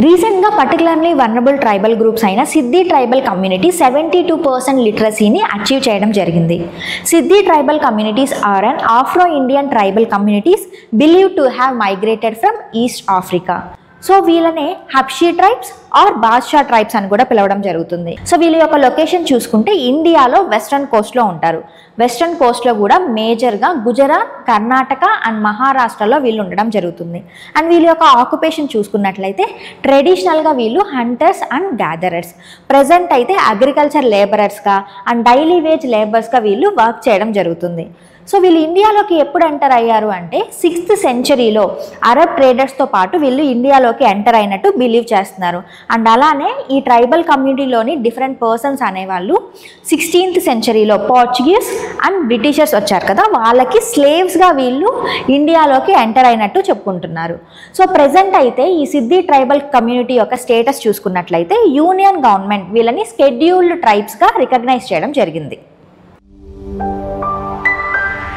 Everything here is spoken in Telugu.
రీసెంట్గా పర్టికులర్లీ వల్నరబుల్ ట్రైబల్ గ్రూప్స్ అయిన సిద్ధి ట్రైబల్ కమ్యూనిటీ 72% లిటరసీని అచీవ్ చేయడం జరిగింది. Siddi tribal communities are an Afro Indian tribal communities believe to have migrated from East Africa. So వీళ్ళనే Habshi tribes or Badshah tribes అని కూడా పిలవడం జరుగుతుంది. సో వీళ్ళ యొక్క లొకేషన్ చూసుకుంటే ఇండియాలో వెస్ట్రన్ కోస్ట్లో ఉంటారు. వెస్ట్రన్ కోస్ట్లో కూడా మేజర్గా గుజరాత్, కర్ణాటక అండ్ మహారాష్ట్రలో వీళ్ళు ఉండడం జరుగుతుంది. అండ్ వీళ్ళ యొక్క ఆక్యుపేషన్ చూసుకున్నట్లయితే ట్రెడిషనల్గా వీళ్ళు హంటర్స్ అండ్ గ్యాదరర్స్, ప్రజెంట్ అయితే అగ్రికల్చర్ లేబరర్స్గా అండ్ డైలీ వేజ్ లేబర్స్గా వీళ్ళు వర్క్ చేయడం జరుగుతుంది. సో వీళ్ళు ఇండియాలోకి ఎప్పుడు ఎంటర్ అయ్యారు అంటే 6th సెంచరీలో అరబ్ ట్రేడర్స్తో పాటు వీళ్ళు ఇండియాలోకి ఎంటర్ అయినట్టు బిలీవ్ చేస్తున్నారు. అండ్ అలానే ఈ ట్రైబల్ కమ్యూనిటీలోని డిఫరెంట్ పర్సన్స్ అనేవాళ్ళు 16th సెంచరీలో పోర్చుగీస్ అండ్ బ్రిటిషర్స్ వచ్చారు కదా, వాళ్ళకి స్లేవ్స్గా వీళ్ళు ఇండియాలోకి ఎంటర్ అయినట్టు చెప్పుకుంటున్నారు. సో ప్రెజెంట్ అయితే ఈ సిద్ధి ట్రైబల్ కమ్యూనిటీ యొక్క స్టేటస్ చూసుకున్నట్లయితే యూనియన్ గవర్నమెంట్ వీళ్ళని షెడ్యూల్డ్ ట్రైబ్స్గా రికగ్నైజ్ చేయడం జరిగింది.